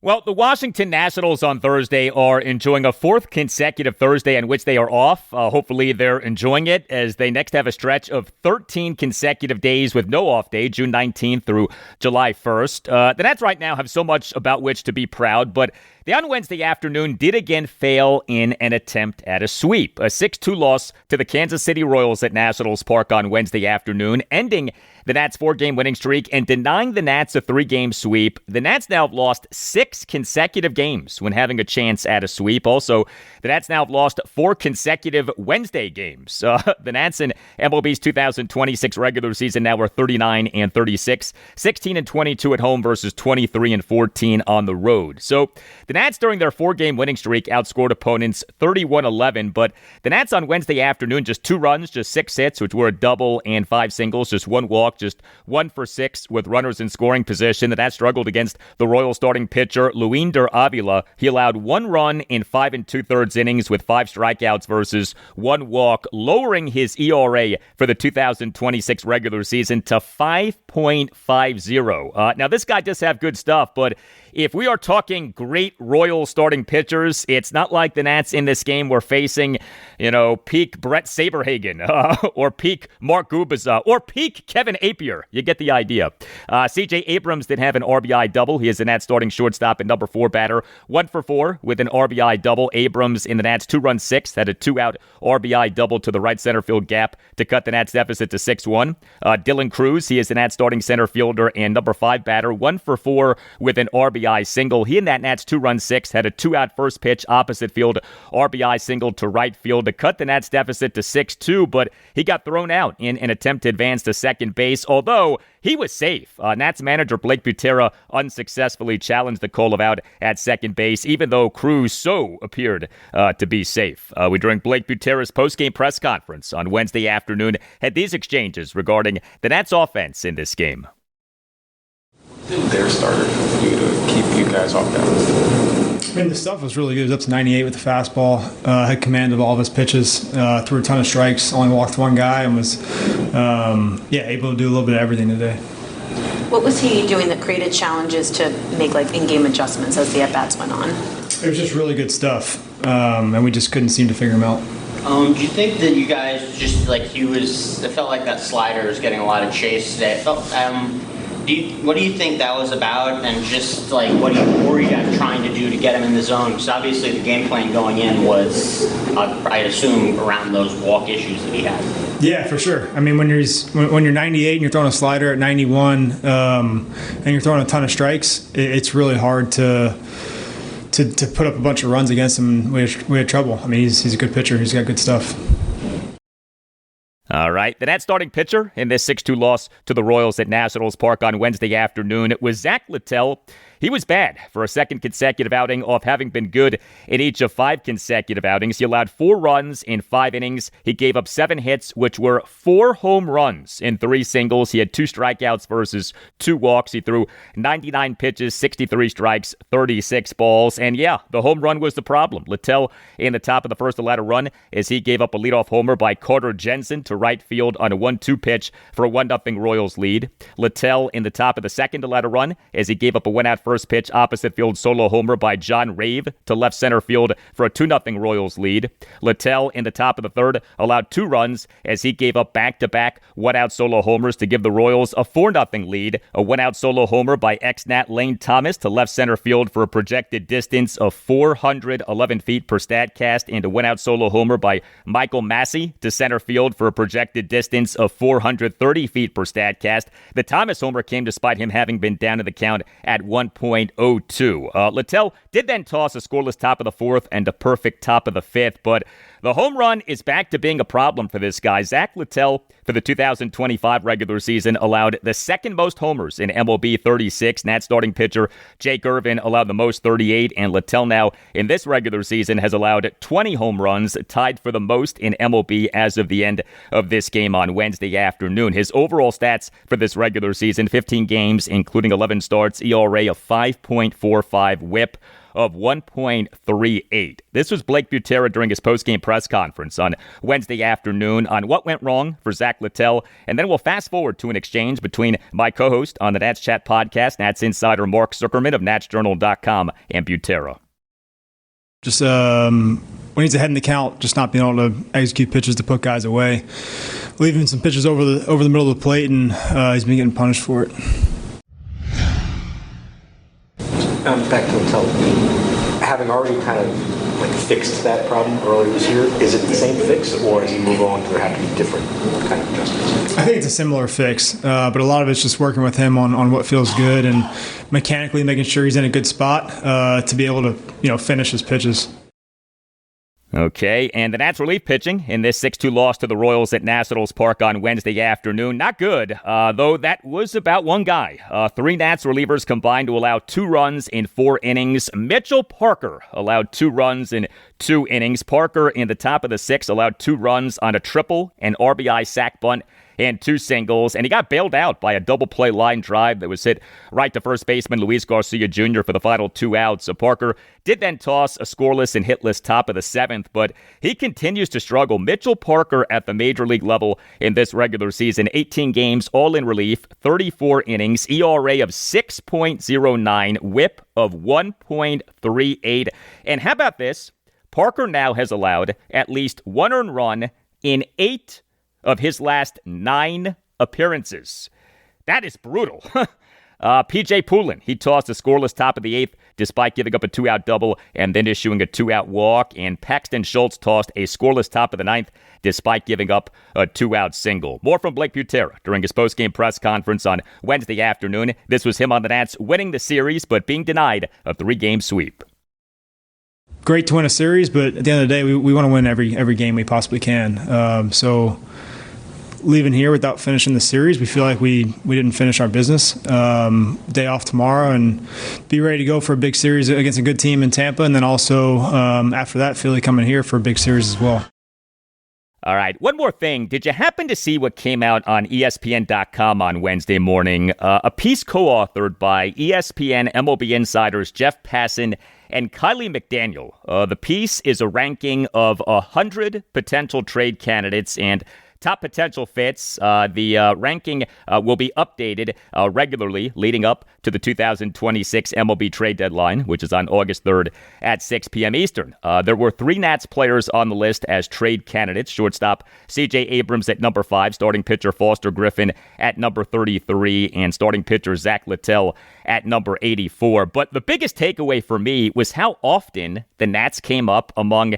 Well, the Washington Nationals on Thursday are enjoying a fourth consecutive Thursday in which they are off. Hopefully they're enjoying it as they next have a stretch of 13 consecutive days with no off day, June 19th through July 1st. The Nats right now have so much about which to be proud, but they on Wednesday afternoon did again fail in an attempt at a sweep. A 6-2 loss to the Kansas City Royals at Nationals Park on Wednesday afternoon, ending the Nats' 4-game winning streak and denying the Nats a 3-game sweep. The Nats now have lost 6 consecutive games when having a chance at a sweep. Also, the Nats now have lost 4 consecutive Wednesday games. The Nats in MLB's 2026 regular season now are 39-36, 16-22 at home versus 23-14 on the road. So the Nats during their 4-game winning streak outscored opponents 31-11, but the Nats on Wednesday afternoon, just 2 runs, just 6 hits, which were a double and 5 singles, just 1 walk, just 1 for 6 with runners in scoring position. The Nats struggled against the Royal starting pitcher, Luinder Avila. He allowed 1 run in 5 2/3 innings with 5 strikeouts versus 1 walk, lowering his ERA for the 2026 regular season to 5.50. Now, this guy does have good stuff, but if we are talking great Royal starting pitchers, it's not like the Nats in this game were facing, peak Brett Saberhagen or peak Mark Gubicza or peak Kevin Appier. You get the idea. C.J. Abrams did have an RBI double. He is the Nats starting shortstop and number 4 batter. 1 for 4 with an RBI double. Abrams in the Nats 2-run 6th had a 2-out RBI double to the right center field gap to cut the Nats deficit to 6-1. Dylan Cruz, he is the Nats starting center fielder and number 5 batter. 1 for 4 with an RBI single. He and that Nats 2-run 6th had a 2-out first pitch opposite field RBI single to right field to cut the Nats deficit to 6-2, but he got thrown out in an attempt to advance to second base, although he was safe. Nats manager Blake Butera unsuccessfully challenged the call of out at second base, even though Cruz so appeared to be safe. We, during Blake Butera's postgame press conference on Wednesday afternoon, had these exchanges regarding the Nats offense in this game. Did their starter do to keep you guys off balance? I mean, the stuff was really good. It was up to 98 with the fastball. Had command of all of his pitches. Threw a ton of strikes. Only walked 1 guy and was, able to do a little bit of everything today. What was he doing that created challenges to make in-game adjustments as the at-bats went on? It was just really good stuff, and we just couldn't seem to figure him out. Do you think that you guys just it felt like that slider was getting a lot of chase today? What do you think that was about, and just what were you guys trying to do to get him in the zone? Because obviously the game plan going in was, I'd assume, around those walk issues that he had. Yeah, for sure. I mean, when you're 98 and you're throwing a slider at 91, and you're throwing a ton of strikes, it's really hard to put up a bunch of runs against him. We had trouble. I mean, he's a good pitcher. He's got good stuff. All right, the Nats starting pitcher in this 6-2 loss to the Royals at Nationals Park on Wednesday afternoon was Zach Littell. He was bad for a second consecutive outing off having been good in each of 5 consecutive outings. He allowed 4 runs in 5 innings. He gave up 7 hits, which were 4 home runs in 3 singles. He had 2 strikeouts versus 2 walks. He threw 99 pitches, 63 strikes, 36 balls. And yeah, the home run was the problem. Littell in the top of the first allowed a run as he gave up a leadoff homer by Carter Jensen to right field on a 1-2 pitch for a 1-0 Royals lead. Littell in the top of the second allowed a run as he gave up a 1-out first pitch opposite field solo homer by John Rave to left center field for a 2-0 Royals lead. Littell in the top of the third allowed 2 runs as he gave up back-to-back 1-out solo homers to give the Royals a 4-0 lead. A 1-out solo homer by ex-Nat Lane Thomas to left center field for a projected distance of 411 feet per Statcast, and a 1-out solo homer by Michael Massey to center field for a projected distance of 430 feet per Statcast. The Thomas homer came despite him having been down to the count at 1.02. Littell did then toss a scoreless top of the 4th and a perfect top of the 5th, but the home run is back to being a problem for this guy. Zach Littell, for the 2025 regular season, allowed the second most homers in MLB, 36. Nats starting pitcher Jake Irvin allowed the most, 38. And Littell now, in this regular season, has allowed 20 home runs, tied for the most in MLB as of the end of this game on Wednesday afternoon. His overall stats for this regular season, 15 games, including 11 starts, ERA of 5.45, whip of 1.38. This was Blake Butera during his postgame press conference on Wednesday afternoon on what went wrong for Zach Littell, and then we'll fast forward to an exchange between my co-host on the Nats Chat podcast, Nats insider Mark Zuckerman of NatsJournal.com, and Butera. Just when he's ahead in the count, just not being able to execute pitches to put guys away, leaving some pitches over the middle of the plate, and he's been getting punished for it. Back to Littell, having already kind of fixed that problem earlier this year, is it the same fix, or as you move on, do there have to be different kind of adjustments? I think it's a similar fix, but a lot of it's just working with him on what feels good and mechanically making sure he's in a good spot to be able to finish his pitches. Okay, and the Nats relief pitching in this 6-2 loss to the Royals at Nationals Park on Wednesday afternoon. Not good, though that was about one guy. 3 Nats relievers combined to allow 2 runs in 4 innings. Mitchell Parker allowed 2 runs in 2 innings. Parker in the top of the 6th allowed 2 runs on a triple, an RBI sac bunt, and 2 singles, and he got bailed out by a double-play line drive that was hit right to first baseman Luis Garcia Jr. for the final 2 outs. So Parker did then toss a scoreless and hitless top of the 7th, but he continues to struggle. Mitchell Parker at the major league level in this regular season, 18 games, all in relief, 34 innings, ERA of 6.09, whip of 1.38. And how about this? Parker now has allowed at least 1 earned run in 8 of his last 9 appearances. That is brutal. P.J. Poulin, he tossed a scoreless top of the 8th despite giving up a 2-out double and then issuing a 2-out walk. And Paxton Schultz tossed a scoreless top of the 9th despite giving up a 2-out single. More from Blake Butera during his postgame press conference on Wednesday afternoon. This was him on the Nats winning the series but being denied a 3-game sweep. Great to win a series, but at the end of the day, we want to win every game we possibly can. So leaving here without finishing the series, we feel like we didn't finish our business. Day off tomorrow and be ready to go for a big series against a good team in Tampa, and then also after that, Philly coming here for a big series as well. All right, one more thing. Did you happen to see what came out on ESPN.com on Wednesday morning? A piece co-authored by ESPN MLB insiders Jeff Passan and Kylie McDaniel. The piece is a ranking of 100 potential trade candidates and top potential fits. The ranking will be updated regularly leading up to the 2026 MLB trade deadline, which is on August 3rd at 6 p.m. Eastern. There were 3 Nats players on the list as trade candidates. Shortstop C.J. Abrams at number 5, starting pitcher Foster Griffin at number 33, and starting pitcher Zach Littell at number 84. But the biggest takeaway for me was how often the Nats came up among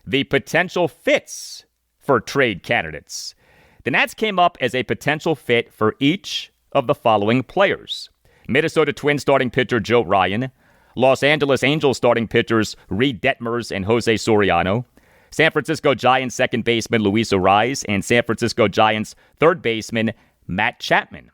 the potential fits for trade candidates. The Nats came up as a potential fit for each of the following players: Minnesota Twins starting pitcher Joe Ryan, Los Angeles Angels starting pitchers Reed Detmers and Jose Soriano, San Francisco Giants second baseman Luis Ariz and San Francisco Giants third baseman Matt Chapman.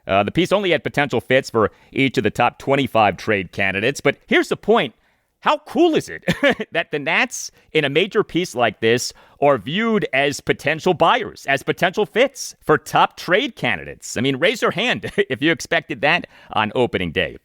The piece only had potential fits for each of the top 25 trade candidates, but here's the point. How cool is it that the Nats, in a major piece like this, are viewed as potential buyers, as potential fits for top trade candidates? I mean, raise your hand if you expected that on opening day.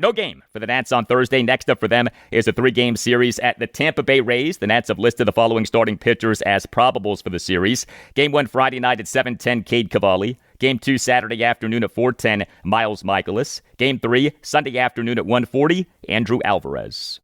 No game for the Nats on Thursday. Next up for them is a 3-game series at the Tampa Bay Rays. The Nats have listed the following starting pitchers as probables for the series. Game 1 Friday night at 7:10, Cade Cavalli. Game 2 Saturday afternoon at 4:10, Miles Mikolas. Game 3 Sunday afternoon at 1:40, Andrew Alvarez.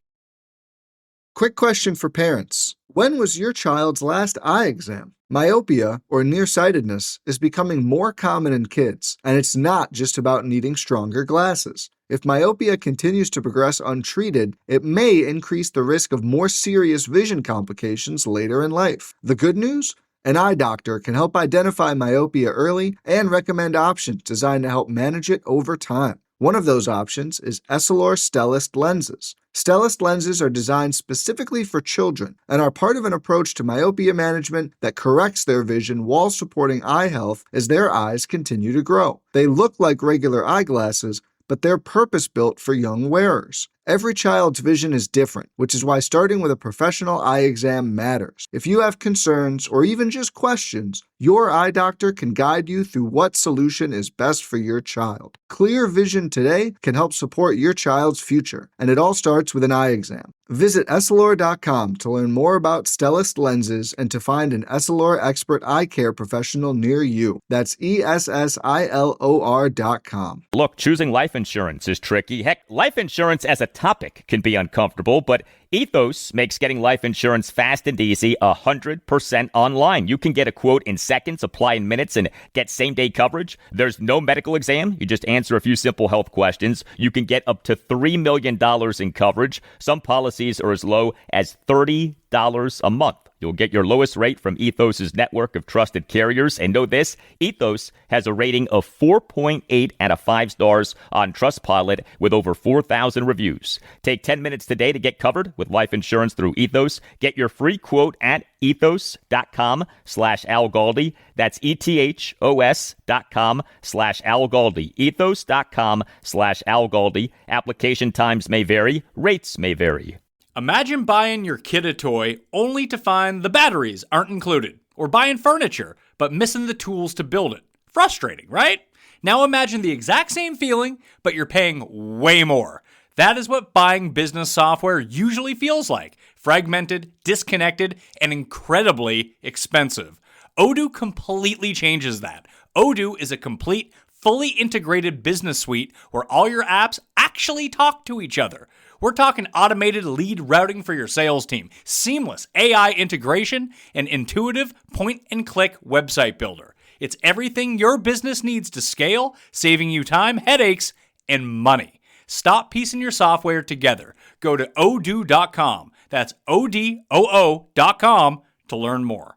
Quick question for parents. When was your child's last eye exam? Myopia, or nearsightedness, is becoming more common in kids, and it's not just about needing stronger glasses. If myopia continues to progress untreated, it may increase the risk of more serious vision complications later in life. The good news? An eye doctor can help identify myopia early and recommend options designed to help manage it over time. One of those options is Essilor Stellest lenses. Stellest lenses are designed specifically for children and are part of an approach to myopia management that corrects their vision while supporting eye health as their eyes continue to grow. They look like regular eyeglasses, but they're purpose-built for young wearers. Every child's vision is different, which is why starting with a professional eye exam matters. If you have concerns or even just questions, your eye doctor can guide you through what solution is best for your child. Clear vision today can help support your child's future, and it all starts with an eye exam. Visit Essilor.com to learn more about Stellest lenses and to find an Essilor expert eye care professional near you. That's ESSILOR.com. Look, choosing life insurance is tricky. Heck, life insurance as a topic can be uncomfortable, but Ethos makes getting life insurance fast and easy 100% online. You can get a quote in seconds, apply in minutes, and get same-day coverage. There's no medical exam. You just answer a few simple health questions. You can get up to $3 million in coverage. Some policies are as low as $30 a month. You'll get your lowest rate from Ethos' network of trusted carriers. And know this, Ethos has a rating of 4.8 out of 5 stars on Trustpilot with over 4,000 reviews. Take 10 minutes today to get covered with life insurance through Ethos. Get your free quote at ethos.com/Al Galdi. That's ethos.com/Al Galdi. Ethos.com/Al Galdi. Application times may vary. Rates may vary. Imagine buying your kid a toy only to find the batteries aren't included, or buying furniture but missing the tools to build it. Frustrating, right? Now imagine the exact same feeling, but you're paying way more. That is what buying business software usually feels like. Fragmented, disconnected, and incredibly expensive. Odoo completely changes that. Odoo is a complete, fully integrated business suite where all your apps actually talk to each other. We're talking automated lead routing for your sales team, seamless AI integration, and intuitive point-and-click website builder. It's everything your business needs to scale, saving you time, headaches, and money. Stop piecing your software together. Go to odoo.com. That's odoo.com to learn more.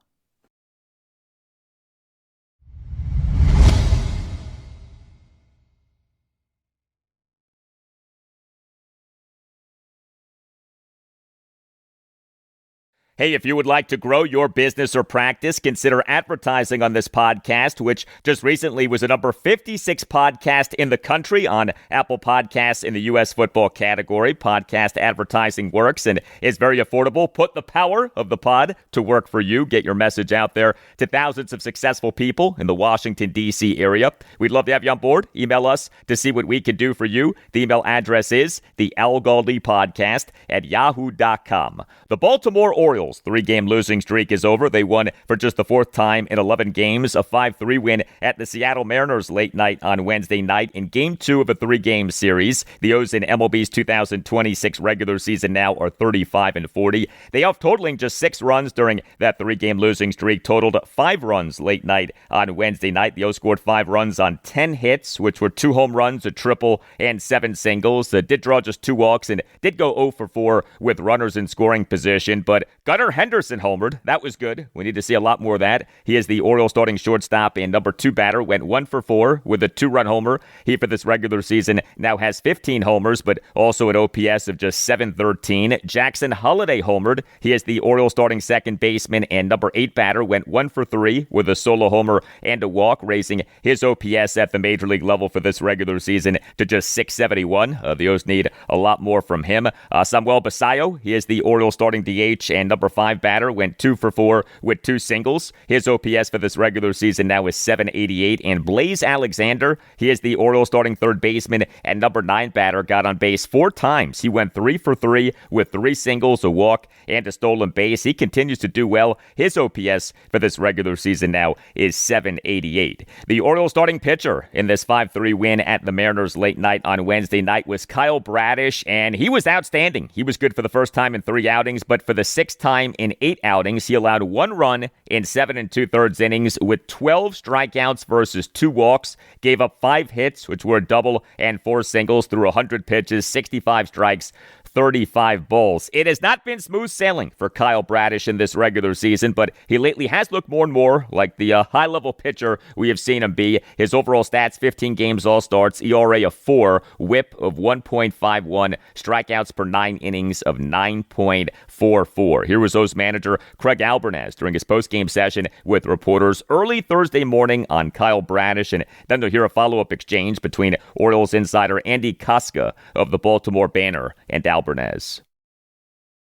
Hey, if you would like to grow your business or practice, consider advertising on this podcast, which just recently was a number 56 podcast in the country on Apple Podcasts in the U.S. football category. Podcast advertising works and is very affordable. Put the power of the pod to work for you. Get your message out there to thousands of successful people in the Washington, D.C. area. We'd love to have you on board. Email us to see what we can do for you. The email address is the Al Galdi Podcast at yahoo.com. The Baltimore Orioles 3-game losing streak is over. They won for just the 4th time in 11 games, a 5-3 win at the Seattle Mariners late night on Wednesday night in Game 2 of a 3-game series. The O's in MLB's 2026 regular season now are 35-40. They off-totaling just 6 runs during that 3-game losing streak, totaled 5 runs late night on Wednesday night. The O's scored 5 runs on 10 hits, which were 2 home runs, a triple, and 7 singles. Did draw just 2 walks and did go 0 for 4 with runners in scoring position, but got Gunnar Henderson homered. That was good. We need to see a lot more of that. He is the Orioles starting shortstop and number 2 batter. Went 1 for 4 with a 2-run homer. He, for this regular season, now has 15 homers, but also an OPS of just 713. Jackson Holliday homered. He is the Orioles starting second baseman and number 8 batter. Went 1 for 3 with a solo homer and a walk, raising his OPS at the major league level for this regular season to just 671. The O's need a lot more from him. Samuel Basallo, he is the Orioles starting DH and number 5 batter, went 2 for 4 with 2 singles. His OPS for this regular season now is 788. And Blaze Alexander, he is the Orioles starting third baseman and number 9 batter, got on base 4 times. He went 3 for 3 with 3 singles, a walk, and a stolen base. He continues to do well. His OPS for this regular season now is 788. The Orioles starting pitcher in this 5-3 win at the Mariners late night on Wednesday night was Kyle Bradish, and he was outstanding. He was good for the first time in 3 outings, but for the 6th time in 8 outings, he allowed 1 run in 7 2/3 innings with 12 strikeouts versus 2 walks, gave up 5 hits, which were a double, and 4 singles through 100 pitches, 65 strikes, 35 balls. It has not been smooth sailing for Kyle Bradish in this regular season, but he lately has looked more and more like the high-level pitcher we have seen him be. His overall stats, 15 games, all starts, ERA of 4, whip of 1.51, strikeouts per 9 innings of 9.44. Here was O's manager Craig Albernaz during his post-game session with reporters early Thursday morning on Kyle Bradish, and then to hear a follow-up exchange between Orioles insider Andy Koska of the Baltimore Banner and Albernaz.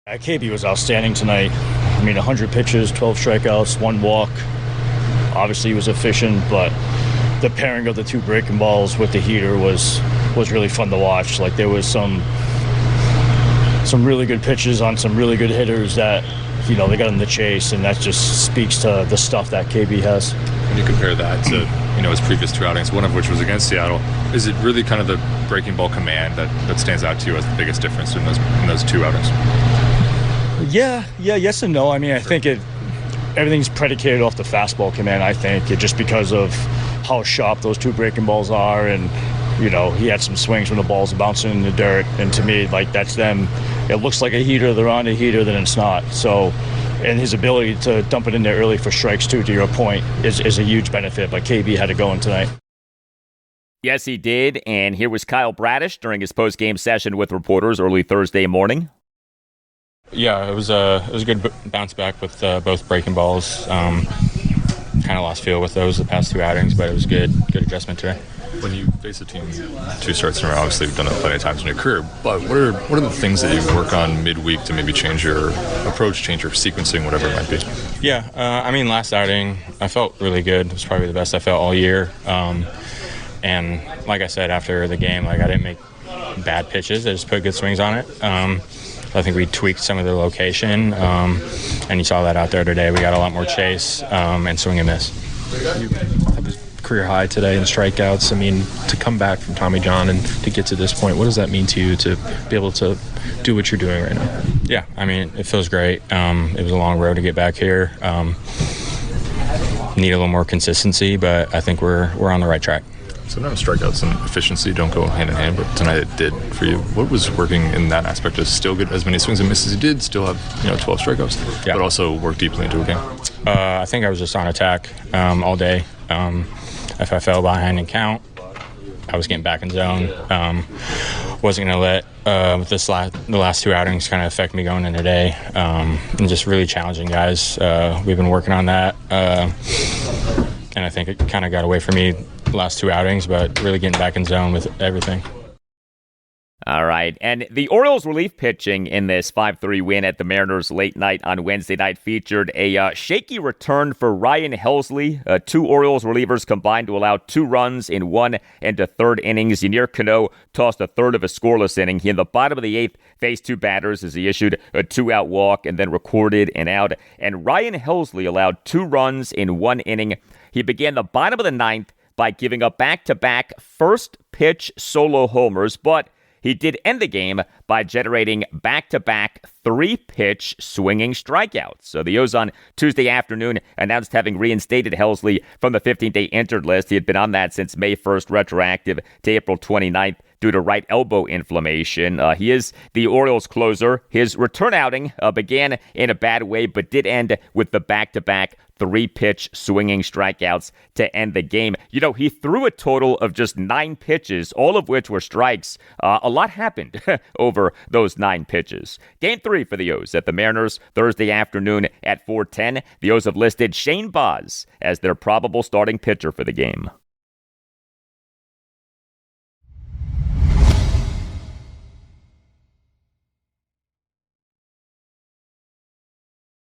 KB was outstanding tonight. I mean, 100 pitches, 12 strikeouts, 1 walk. Obviously, he was efficient, but the pairing of the 2 breaking balls with the heater was really fun to watch. Like, there was some really good pitches on some really good hitters that, they got in the chase, and that just speaks to the stuff that KB has. When you compare that to, his previous 2 outings, one of which was against Seattle, is it really kind of the breaking ball command that stands out to you as the biggest difference in those 2 outings? Yeah, yes and no. I mean, I think everything's predicated off the fastball command, I think, just because of how sharp those 2 breaking balls are, and he had some swings when the balls are bouncing in the dirt, and to me, like, that's them. It looks like a heater, they're on a heater, then it's not. So, and his ability to dump it in there early for strikes, too, to your point, is a huge benefit, but KB had to go in tonight. Yes, he did, and here was Kyle Bradish during his post-game session with reporters early Thursday morning. Yeah, it was a good bounce back with both breaking balls. Kind of lost feel with those the past 2 outings, but it was good adjustment today. When you face a team 2 starts in a row, obviously you've done it plenty of times in your career, but what are the things that you work on midweek to maybe change your approach, change your sequencing, whatever it might be? Yeah, last outing, I felt really good. It was probably the best I felt all year. And like I said, after the game, I didn't make bad pitches. I just put good swings on it. I think we tweaked some of the location, and you saw that out there today. We got a lot more chase and swing and miss. You have a career high today in strikeouts. I mean, to come back from Tommy John and to get to this point, what does that mean to you to be able to do what you're doing right now? Yeah, I mean, it feels great. It was a long road to get back here. Need a little more consistency, but I think we're on the right track. Sometimes strikeouts and efficiency don't go hand in hand, but tonight it did for you. What was working in that aspect? To still get as many swings and misses as you did, still have 12 strikeouts, but also work deeply into a game? I think I was just on attack all day. If I fell behind in count, I was getting back in zone. Wasn't going to let the last 2 outings kind of affect me going into today. And just really challenging guys. We've been working on that. And I think it kind of got away from me the last 2 outings, but really getting back in zone with everything. All right, and the Orioles relief pitching in this 5-3 win at the Mariners late night on Wednesday night featured a shaky return for Ryan Helsley. 2 Orioles relievers combined to allow 2 runs in 1 and 1/3 innings. Ynier Cano tossed a third of a scoreless inning. He, in the bottom of the 8th, faced 2 batters as he issued a 2-out walk and then recorded an out. And Ryan Helsley allowed 2 runs in 1 inning. He began the bottom of the 9th by giving up back-to-back first-pitch solo homers, but he did end the game by generating back-to-back 3-pitch swinging strikeouts. So the O's on Tuesday afternoon announced having reinstated Helsley from the 15-day injured list. He had been on that since May 1st, retroactive to April 29th, due to right elbow inflammation. He is the Orioles closer. His return outing began in a bad way, but did end with the back-to-back 3-pitch swinging strikeouts to end the game. You know, he threw a total of just 9 pitches, all of which were strikes. A lot happened over those 9 pitches. Game 3 for the O's at the Mariners Thursday afternoon at 4:10. The O's have listed Shane Baz as their probable starting pitcher for the game.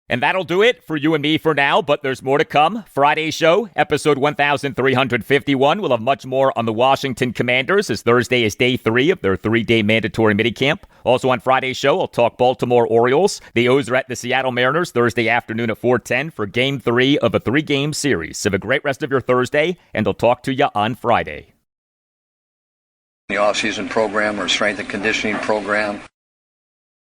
And that'll do it for you and me for now, but there's more to come. Friday's show, episode 1351, will have much more on the Washington Commanders, as Thursday is day 3 of their 3-day mandatory minicamp. Also on Friday's show, I'll talk Baltimore Orioles. The O's are at the Seattle Mariners Thursday afternoon at 4:10 for Game 3 of a 3-game series. Have a great rest of your Thursday, and I'll talk to you on Friday. The off-season program or strength and conditioning program.